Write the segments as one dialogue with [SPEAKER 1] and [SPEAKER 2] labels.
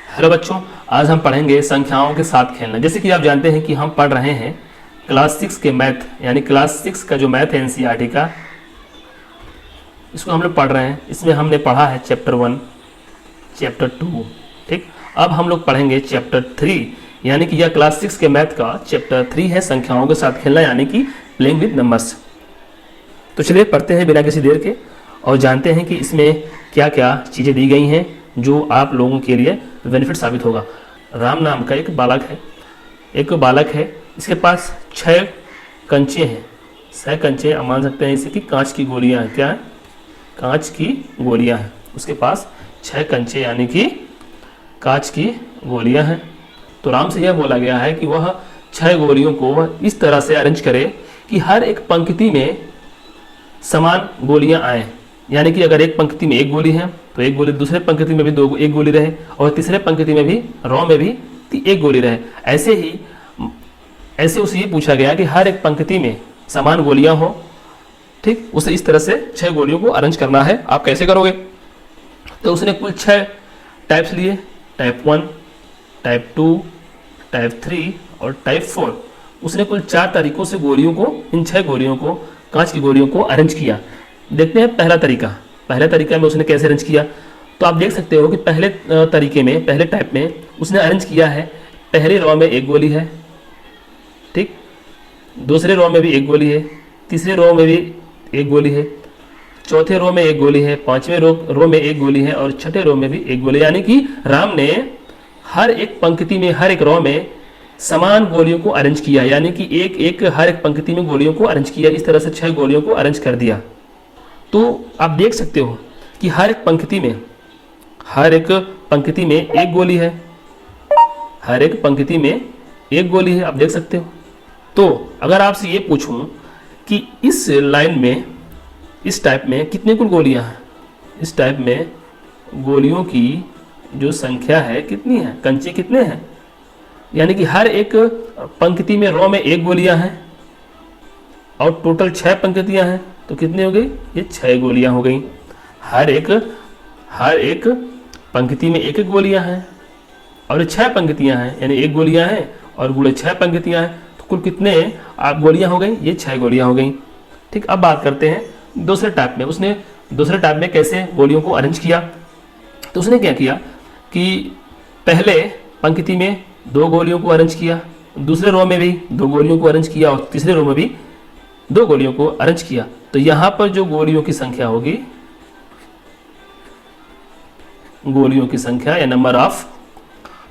[SPEAKER 1] Hello बच्चों, आज हम पढ़ेंगे संख्याओं के साथ खेलना। जैसे कि आप जानते हैं कि हम पढ़ रहे हैं क्लास 6 के मैथ, यानी क्लास 6 का जो मैथ है एनसीईआरटी का, इसको हम लोग पढ़ रहे हैं। इसमें हमने पढ़ा है चैप्टर 1, चैप्टर 2, ठीक। अब हम लोग पढ़ेंगे चैप्टर 3, यानी कि यह क्लास 6 के मैथ का चैप्टर 3 है, संख्याओं के साथ खेलना, यानी कि प्लेइंग विद नंबर्स। तो चलिए पढ़ते हैं बिना किसी देर के और जानते हैं कि इसमें क्या क्या चीज़ें दी गई हैं जो आप लोगों के लिए बेनिफिट साबित होगा। राम नाम का एक बालक है, इसके पास 6 कंचे हैं। 6 कंचे आप मान सकते हैं इसे कि कांच की गोलियां हैं। क्या है? कांच की गोलियां हैं। उसके पास 6 कंचे यानी कि कांच की गोलियां हैं। तो राम से यह बोला गया है कि वह 6 गोलियों को इस तरह से अरेंज करे कि हर एक पंक्ति में समान गोलियां आए। यानी कि अगर एक पंक्ति में एक गोली है तो एक गोली, दूसरे पंक्ति में भी एक गोली रहे और तीसरे पंक्ति में भी, रो में भी एक गोली रहे। ऐसे उसे ये पूछा गया कि हर एक पंक्ति में समान गोलियां हो, ठीक। उसे इस तरह से 6 गोलियों को अरेंज करना है। आप कैसे करोगे? तो उसने कुल 6 टाइप्स लिए, टाइप 1, टाइप 2, टाइप 3 और टाइप 4। उसने कुल 4 तरीकों से गोलियों को, इन 6 गोलियों को, कांच की गोलियों को अरेंज किया। देखते हैं पहला तरीका में उसने कैसे अरेंज किया। तो आप देख सकते हो कि पहले टाइप में उसने अरेंज किया है, पहले रो में एक गोली है, ठीक। दूसरे रो में भी एक गोली है, तीसरे रो में भी एक गोली है, चौथे रो में एक गोली है, पांचवें रो में एक गोली है और छठे रो में भी एक गोली। यानी कि राम ने हर एक पंक्ति में, हर एक रो में समान गोलियों को अरेंज किया। यानी कि हर एक पंक्ति में गोलियों को अरेंज किया। इस तरह से 6 गोलियों को अरेंज कर दिया। तो आप देख सकते हो कि हर एक पंक्ति में एक गोली है, हर एक पंक्ति में एक गोली है। आप देख सकते हो। तो अगर आपसे ये पूछूं कि इस लाइन में, इस टाइप में कितने कुल गोलियां हैं, इस टाइप में गोलियों की जो संख्या है कितनी है, कंचे कितने हैं, यानी कि हर एक पंक्ति में, रो में एक गोलियां हैं और टोटल 6 पंक्तियां हैं। तो कितनी हो गई? ये 6 गोलियां हो गई। हर एक पंक्ति में एक गोलियां हैं और 6 पंक्तियां हैं, यानी एक गोलियां हैं और गुणे 6 पंक्तियां हैं। तो कुल कितने गोलियां हो गई? ये 6 गोलियां हो गई, ठीक। अब बात करते हैं दूसरे टाइप में। उसने दूसरे टाइप में कैसे गोलियों को अरेंज किया। तो उसने क्या किया कि पहले पंक्ति में 2 गोलियों को अरेंज किया, दूसरे रो में भी 2 गोलियों को अरेंज किया और तीसरे रो में भी 2 गोलियों को अरेंज किया। तो यहां पर जो गोलियों की संख्या होगी, गोलियों की संख्या या नंबर ऑफ,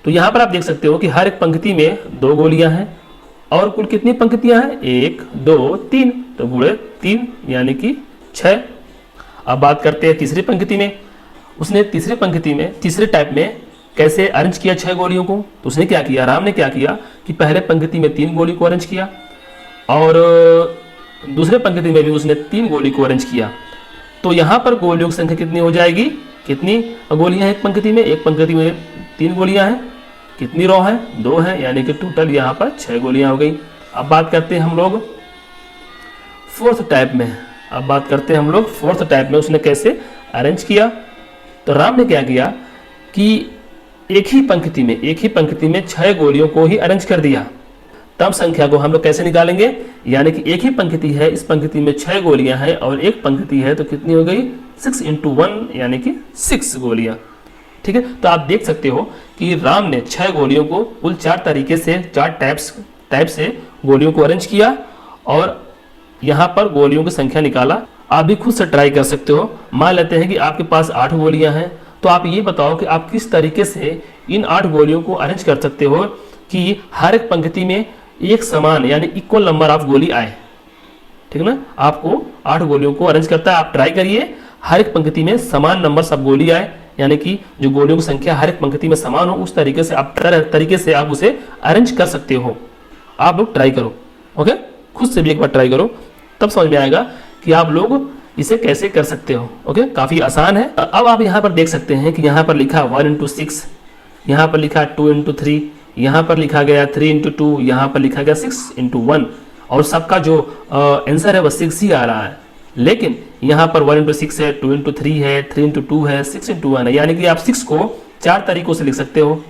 [SPEAKER 1] तो यहां पर आप देख सकते हो कि हर एक पंक्ति में 2 गोलियां हैं और कुल कितनी पंक्तियां हैं? 1, 2, 3, तो गुणे 3 यानी कि 6। अब बात करते हैं तीसरी पंक्ति में। उसने तीसरे टाइप में कैसे अरेंज किया 6 गोलियों को। तो उसने क्या किया, राम ने क्या किया कि पहले पंक्ति में 3 गोली को अरेंज किया और दूसरे पंक्ति में भी उसने 3 गोली को अरेंज किया। तो यहां पर गोलियों की संख्या कितनी हो जाएगी? कितनी गोलियां हैं एक पंक्ति में? एक पंक्ति में 3 गोलियां हैं। कितनी रो है? 2 है, यानी कि टोटल यहां पर 6 गोलियां हो गई। अब बात करते हैं हम लोग फोर्थ टाइप में। उसने कैसे अरेंज किया। तो राम ने क्या किया कि एक ही पंक्ति में 6 गोलियों को ही अरेंज कर दिया। तब संख्या को हम लोग कैसे निकालेंगे? यानी कि एक ही पंक्ति है, इस पंक्ति में 6 गोलियां हैं और एक पंक्ति है, तो कितनी हो गई? 6 × 1 यानी कि 6 गोलियां, ठीक है। तो आप देख सकते हो कि राम ने 6 गोलियों को कुल 4 तरीके से, 4 टाइप से गोलियों को अरेंज किया और यहाँ पर गोलियों की संख्या निकाला। आप भी खुद से ट्राई कर सकते हो। मान लेते हैं कि आपके पास 8 गोलियां हैं, तो आप ये बताओ कि आप किस तरीके से इन 8 गोलियों को अरेंज कर सकते हो कि हर एक पंक्ति में एक समान यानी इक्वल नंबर ऑफ गोली आए, ठीक ना। आपको 8 गोलियों को अरेंज करता है। आप ट्राई करिए, हर एक पंक्ति में समान नंबर सब गोली आए, यानी कि जो गोलियों की संख्या हर एक पंक्ति में समान हो, उस तरीके से आप उसे अरेंज कर सकते हो। आप लोग ट्राई करो, ओके। खुद से भी एक बार ट्राई करो, तब समझ में आएगा कि आप लोग इसे कैसे कर सकते हो, ओके। काफी आसान है। अब आप यहाँ पर देख सकते हैं कि यहाँ पर लिखा 1 × 6, यहाँ पर लिखा 2 × 3, यहाँ पर लिखा गया 3 × 2, यहाँ पर लिखा गया 6 × 1 और सबका जो आंसर है वह 6 ही आ रहा है। लेकिन यहाँ पर 1 × 6 है, 2 × 3 है, 3 × 2 है, 6 × 1 है, यानी कि आप 6 को 4 तरीकों से लिख सकते हो।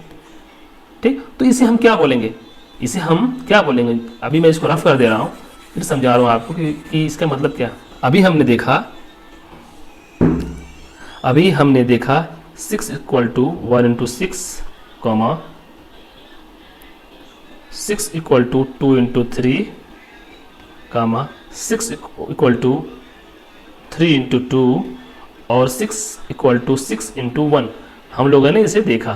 [SPEAKER 1] ठीक, तो इसे हम क्या बोलेंगे, इसे हम क्या बोलेंगे, अभी मैं इसको रफ कर दे रहा हूँ, फिर समझा रहा हूँ आपको कि इसका मतलब क्या। अभी हमने देखा 6 equal to 1 into 6, 6 equal to 2 into 3, 6 equal to 3 into 2 और 6 इक्वल टू 6 इंटू 1। हम लोगों ने इसे देखा,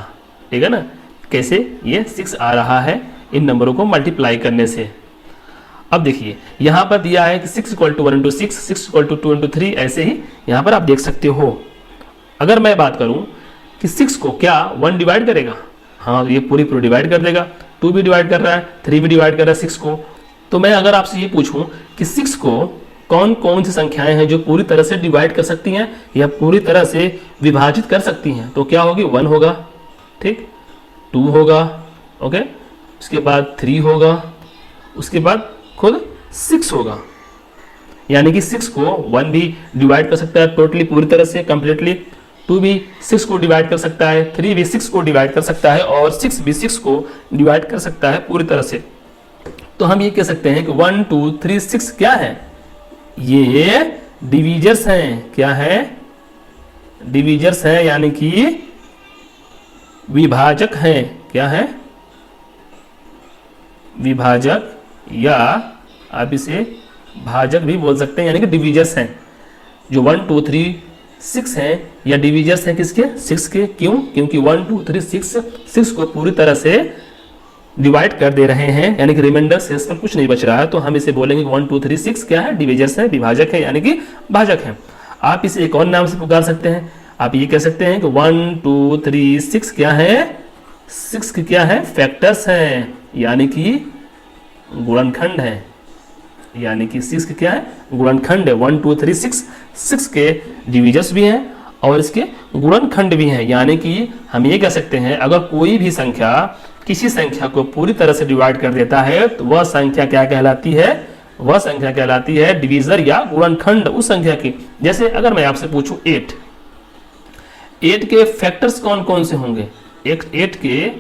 [SPEAKER 1] ठीक है ना, कैसे ये 6 आ रहा है इन नंबरों को मल्टीप्लाई करने से। अब देखिए यहाँ पर दिया है कि 6 equal to 1 into 6, 6 equal to 2 into 3, ऐसे ही यहाँ पर आप देख सकते हो। अगर मैं बात करूँ कि 6 को क्या 1 डिवाइड करेगा, हाँ ये पूरी डिवाइड कर देगा, 2 भी डिवाइड कर रहा है, 3 भी डिवाइड कर रहा है 6 को। तो मैं अगर आपसे ये पूछूं कि 6 को कौन कौन सी संख्याएं हैं जो पूरी तरह से डिवाइड कर सकती हैं या पूरी तरह से विभाजित कर सकती हैं, तो क्या होगी, 1 होगा, ठीक, 2 होगा, ओके, उसके बाद 3 होगा, उसके बाद खुद 6 होगा। यानी कि 6 को 1 भी डिवाइड कर सकता है टोटली पूरी तरह से कंप्लीटली, 2 भी 6 को डिवाइड कर सकता है, 3 भी 6 को डिवाइड कर सकता है और 6 भी 6 को डिवाइड कर सकता है पूरी तरह से। तो हम ये कह सकते हैं कि 1 2 3 6 क्या है, ये डिवीजर्स हैं। क्या है, डिवीजर्स हैं, यानी कि विभाजक हैं। क्या है, विभाजक, या आप इसे भाजक भी बोल सकते हैं, यानी कि डिवीजर्स हैं। जो 1 2 3 6 हैं या डिवीजर्स हैं किसके, 6 के। क्यों, क्योंकि 1 2 3 6 को पूरी तरह से डिवाइड कर दे रहे हैं, यानी कि रिमाइंडर शेष पर कुछ नहीं बच रहा है। तो हम इसे बोलेंगे 1 2 3 6 क्या है, डिवीजर्स है, विभाजक है, यानी कि भाजक है। आप इसे एक और नाम से पुकार सकते हैं, आप ये कह सकते हैं कि 1 2 3 6 क्या है, 6 के क्या है, फैक्टर्स हैं, यानी कि गुणनखंड है, यानी कि 6 के क्या है, गुणनखंड है। 1 2 3 6 के डिवीजर्स भी हैं और इसके गुणनखंड भी हैं। यानी कि हम ये कह सकते हैं अगर कोई भी संख्या किसी संख्या को पूरी तरह से डिवाइड कर देता है तो वह संख्या क्या कहलाती है, वह संख्या कहलाती है डिवीजर या गुणनखंड उस संख्या की। जैसे अगर मैं आपसे पूछूं 8 के फैक्टर्स कौन कौन से होंगे, 8 के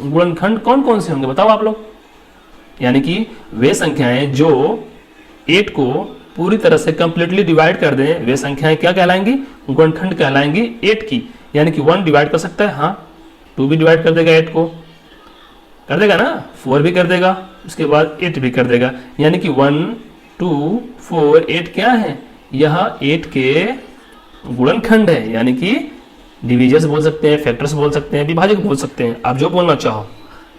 [SPEAKER 1] गुणनखंड कौन कौन से होंगे, बताओ आप लोग। यानी कि वे संख्याएं जो 8 को पूरी तरह से कंप्लीटली डिवाइड कर दें, वे संख्याएं क्या कहलाएंगी, गुणनखंड कहलाएंगी 8 की। यानी कि 1 डिवाइड कर सकता है, हाँ 2 भी डिवाइड कर देगा, 8 को कर देगा ना, 4 भी कर देगा, उसके बाद 8 भी कर देगा। यानी कि 1 2 4 8 क्या है, यह 8 के गुणनखंड है, यानी कि डिवीजर्स बोल सकते हैं, फैक्टर्स बोल सकते हैं, विभाजक बोल सकते हैं, आप जो बोलना चाहो।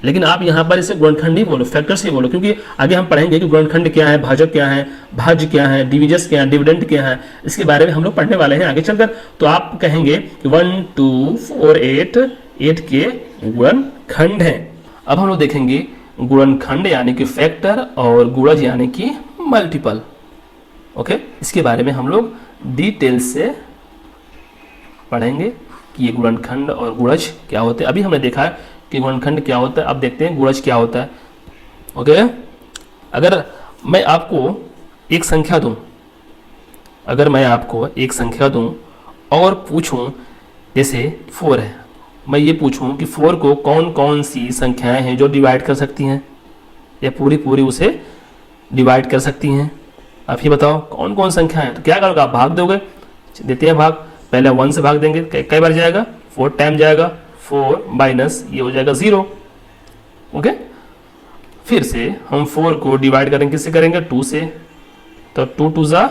[SPEAKER 1] लेकिन आप यहाँ पर इसे गुणनखंड ही बोलो, फैक्टर्स ही बोलो, क्योंकि आगे हम पढ़ेंगे कि गुणनखंड क्या है, भाजक क्या है, भाज्य क्या है, डिवीजर्स क्या है, डिविडेंड क्या है, इसके बारे में हम लोग पढ़ने वाले हैं आगे चलकर। तो आप कहेंगे कि 1 2 4 8 के गुणनखंड हैं। अब हम लोग देखेंगे गुणनखंड यानी कि फैक्टर और गुणज यानी कि मल्टीपल। ओके, इसके बारे में हम लोग डिटेल से पढ़ेंगे कि ये गुणनखंड और गुणज क्या होते हैं। अभी हमने देखा है कि गुणनखंड क्या होता है, अब देखते हैं गुणज क्या होता है। ओके, अगर मैं आपको एक संख्या दूं, अगर मैं आपको एक संख्या दूं और पूछूं, जैसे 4 है, मैं ये पूछूं कि 4 को कौन कौन सी संख्याएं हैं जो डिवाइड कर सकती हैं या पूरी उसे डिवाइड कर सकती हैं, आप ये बताओ कौन कौन संख्या है। तो क्या करोगे आप, भाग दोगे, देते हैं भाग, पहले 1 से भाग देंगे, कई बार जाएगा, 4 टाइम जाएगा, 4 माइनस ये हो जाएगा 0। ओके, फिर से हम 4 को डिवाइड करेंगे, किससे करेंगे, 2 से, तो 2 2 जा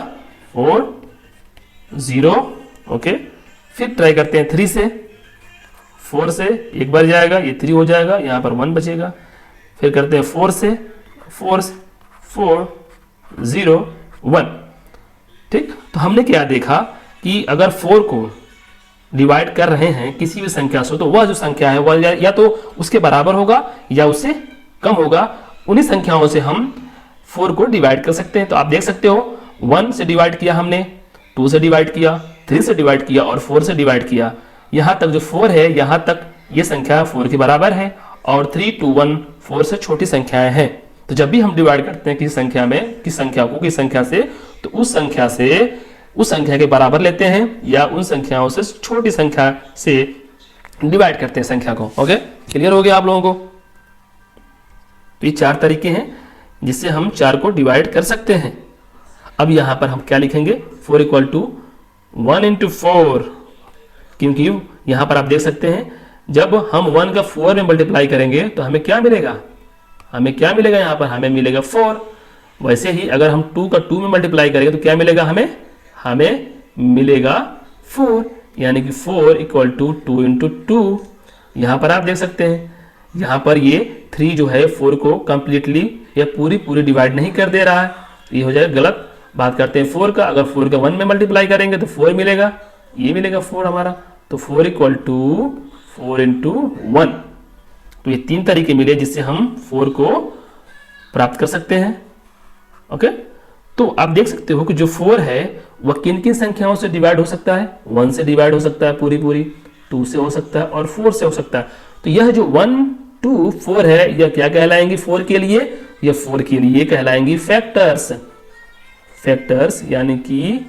[SPEAKER 1] 4 0। ओके, फिर ट्राई करते हैं 3 से, 4 से एक बार जाएगा, ये 3 हो जाएगा, यहाँ पर 1 बचेगा। फिर करते हैं 4 से, 4 0 1। ठीक, तो हमने क्या देखा कि अगर 4 को डिवाइड कर रहे हैं किसी भी संख्या से, तो वह जो संख्या है वह या तो उसके बराबर होगा या उससे कम होगा। उन्हीं संख्याओं से हम 4 को डिवाइड कर सकते हैं। तो आप देख सकते हो 1 से डिवाइड किया हमने, 2 से डिवाइड किया, 3 से डिवाइड किया और 4 से डिवाइड किया। यहाँ तक जो 4 है, यहाँ तक ये संख्या 4 के बराबर है और 3 2 1 4 से छोटी संख्याएं हैं। तो जब भी हम डिवाइड करते हैं किसी संख्या में, किस संख्या को किस संख्या से, तो उस संख्या से उस संख्या के बराबर लेते हैं या उन संख्याओं से छोटी संख्या से डिवाइड करते हैं संख्या को। ओके, क्लियर हो गया आप लोगों को? तो ये 4 तरीके हैं जिससे हम 4 को डिवाइड कर सकते हैं। अब यहां पर हम क्या लिखेंगे, 4 इक्वल टू 1 इंटू 4, क्योंकि यहां पर आप देख सकते हैं जब हम 1 का 4 में मल्टीप्लाई करेंगे तो हमें क्या मिलेगा, हमें क्या मिलेगा, यहां पर हमें मिलेगा 4। वैसे ही अगर हम 2 का 2 में मल्टीप्लाई करेंगे तो क्या मिलेगा, हमें मिलेगा 4, यानी कि 4 इक्वल टू 2 इंटू 2। यहां पर आप देख सकते हैं यहां पर ये 3 जो है 4 को कंप्लीटली या पूरी डिवाइड नहीं कर दे रहा है, ये हो जाएगा गलत। बात करते हैं 4 का, अगर 4 का 1 में मल्टीप्लाई करेंगे तो 4 मिलेगा, ये मिलेगा 4 हमारा। तो 4 इक्वल टू 4 इंटू 1। तो ये 3 तरीके मिले जिससे हम 4 को प्राप्त कर सकते हैं। ओके, तो आप देख सकते हो कि जो 4 है वह किन किन संख्याओं से डिवाइड हो सकता है। 1 से डिवाइड हो सकता है पूरी, 2 से हो सकता है और 4 से हो सकता है। तो यह जो 1 2 4 है, यह क्या कहलाएंगी 4 के लिए, यह 4 के लिए कहलाएंगी फैक्टर्स। फैक्टर्स यानी कि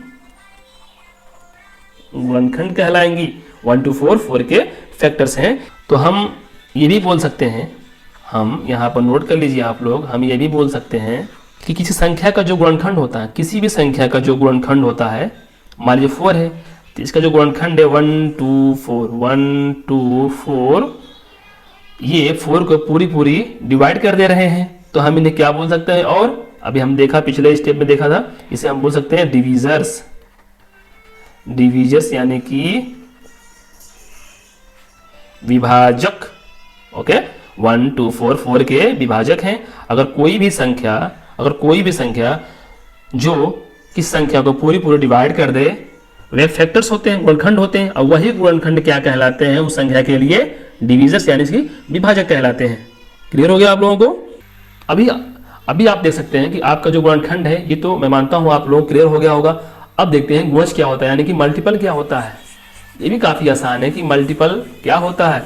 [SPEAKER 1] गुणनखंड कहलाएंगी। 1 to 4 4 के फैक्टर्स हैं। तो हम ये भी बोल सकते हैं, हम यहाँ पर नोट कर लीजिए आप लोग, हम ये भी बोल सकते हैं कि किसी संख्या का जो गुणनखंड होता है, किसी भी संख्या का जो गुणनखंड होता है, मान लीजिए 4 है तो इसका जो गुणनखंड है 1 2 4 1 2 4, ये 4 को पूरी डिवाइड कर दे रहे हैं। तो हम इन्हें क्या बोल सकते हैं, और अभी हम देखा पिछले स्टेप में देखा था, इसे हम बोल सकते हैं डिवीजर्स। डिवीजर्स यानी कि विभाजक। ओके, 1 2 4 4 के विभाजक हैं। अगर कोई भी संख्या जो किस संख्या को पूरी डिवाइड कर दे, वे फैक्टर्स होते हैं, गुणनखंड होते हैं। और वही गुणनखंड क्या कहलाते हैं उस संख्या के लिए, डिवीजर्स यानी कि विभाजक कहलाते हैं। क्लियर हो गया आप लोगों को? अभी आप देख सकते हैं कि आपका जो गुणनखंड है, ये तो मैं मानता हूं आप लोगों को क्लियर हो गया होगा। अब देखते हैं गुणज क्या होता है, यानी कि मल्टीपल क्या होता है। ये भी काफी आसान है कि मल्टीपल क्या होता है।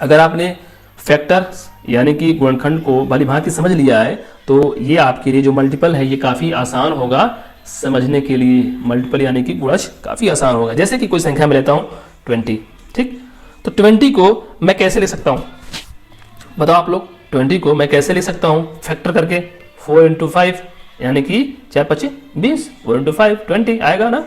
[SPEAKER 1] अगर आपने फैक्टर यानी कि गुणनखंड को भली भांति समझ लिया है तो ये आपके लिए जो मल्टीपल है ये काफी आसान होगा समझने के लिए। मल्टीपल यानी कि गुणज काफी आसान होगा। जैसे कि कोई संख्या में लेता हूं 20, ठीक, तो 20 को मैं कैसे ले सकता हूं, बताओ आप लोग। 20 को मैं कैसे ले सकता हूं फैक्टर करके, 4 इंटू 5 यानी कि 4 5 20, 4 इंटू 5 20 आएगा ना।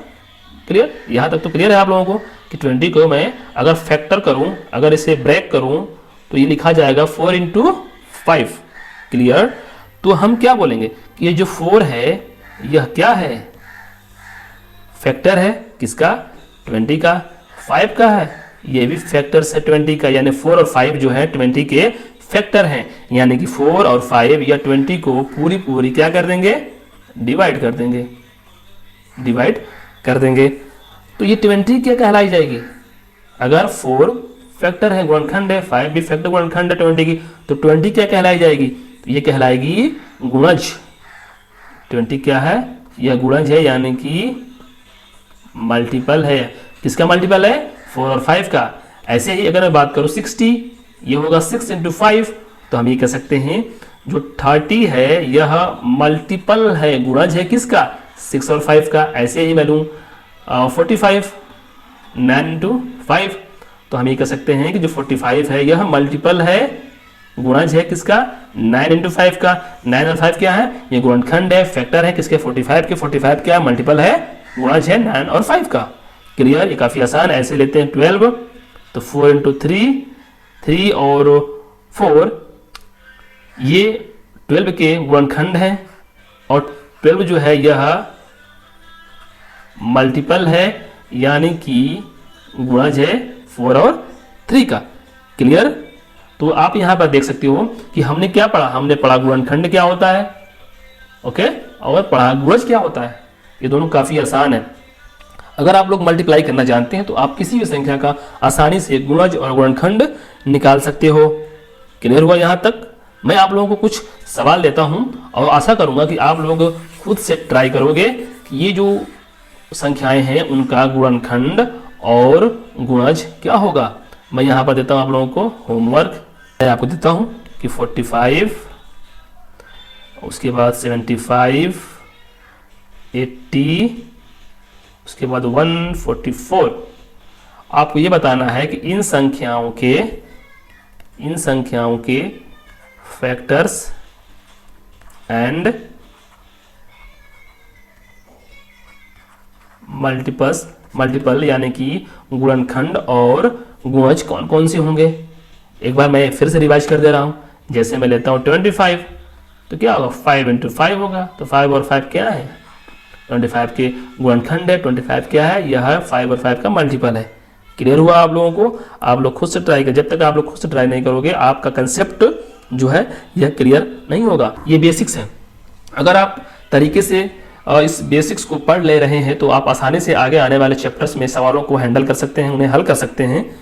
[SPEAKER 1] क्लियर? यहां तक तो क्लियर है आप लोगों को कि 20 को मैं अगर फैक्टर करूं, अगर इसे ब्रेक करूं तो ये लिखा जाएगा 4 इंटू 5। क्लियर? तो हम क्या बोलेंगे कि ये जो 4 है यह क्या है, फैक्टर है किसका, 20 का। 5 का है, ये भी फैक्टर है 20 का, यानी 4 और 5 जो है 20 के फैक्टर हैं। यानी कि 4 और 5 या 20 को पूरी क्या कर देंगे, डिवाइड कर देंगे। तो ये 20 क्या कहलाई जाएगी, अगर 4 फैक्टर है, गुणनखंड है, 5 भी फैक्टर गुणनखंड है 20 की, तो 20 क्या कहलाई जाएगी, तो ये कहलाएगी गुणज। 20 क्या है, यह गुणज है, यानी कि मल्टीपल है। किसका मल्टीपल है, 4 और 5 का। ऐसे ही अगर मैं बात करूं 60, ये होगा 6 इंटू 5, तो हम ये कह सकते हैं जो 30 है यह मल्टीपल है, गुणज है किसका, 6 और 5 का। ऐसे ही मैं लूँ 45, 9 इंटू 5, तो हम ये कह सकते हैं कि जो 45 है यह मल्टीपल है, गुणज है किसका, 9 इंटू 5 का। 9 और 5 क्या है, ये गुणनखंड है, फैक्टर है किसके, 45 के। 45 क्या मल्टीपल है, गुणज है 9 और 5 का। क्लियर? ये काफी आसान। ऐसे लेते हैं 12, तो 4 इंटू 3 और 4, ये 12 के गुणनखंड है और 12 जो है यह मल्टीपल है, यानी कि गुणज है 4 और 3 का। क्लियर? तो आप यहां पर देख सकते हो कि हमने क्या पढ़ा, हमने पढ़ा गुणनखंड क्या होता है, ओके, और पढ़ा गुणज क्या होता है। ये दोनों काफी आसान है। अगर आप लोग मल्टीप्लाई करना जानते हैं तो आप किसी भी संख्या का आसानी से गुणज और गुणनखंड निकाल सकते हो। क्लियर हुआ यहां तक? मैं आप लोगों को कुछ सवाल देता हूं और आशा करूंगा कि आप लोग खुद से ट्राई करोगे कि ये जो संख्याएं हैं उनका गुणनखंड और गुणज क्या होगा। मैं यहां पर देता हूं आप लोगों को होमवर्क, मैं आपको देता हूं कि 45, उसके बाद 75, 80, उसके बाद 144। आपको ये बताना है कि इन संख्याओं के फैक्टर्स एंड मल्टीपल यानी कि गुणनखंड और गुणज कौन कौन से होंगे। एक बार मैं फिर से रिवाइज कर दे रहा हूं। जैसे मैं लेता हूं 25, तो क्या होगा 5 × 5 होगा। तो 5 और 5 क्या है, 25 के गुणनखंड है। 25 क्या है, यह 5 और 5 का मल्टीपल है। क्लियर हुआ आप लोगों को। आप लोग खुद से ट्राई करें। जब तक आप लोग खुद से ट्राई नहीं करोगे आपका कंसेप्ट जो है यह क्लियर नहीं होगा। ये बेसिक्स है। अगर आप तरीके से इस बेसिक्स को पढ़ ले रहे हैं तो आप आसानी से आगे आने वाले चैप्टर्स में सवालों को हैंडल कर सकते हैं, उन्हें हल कर सकते हैं।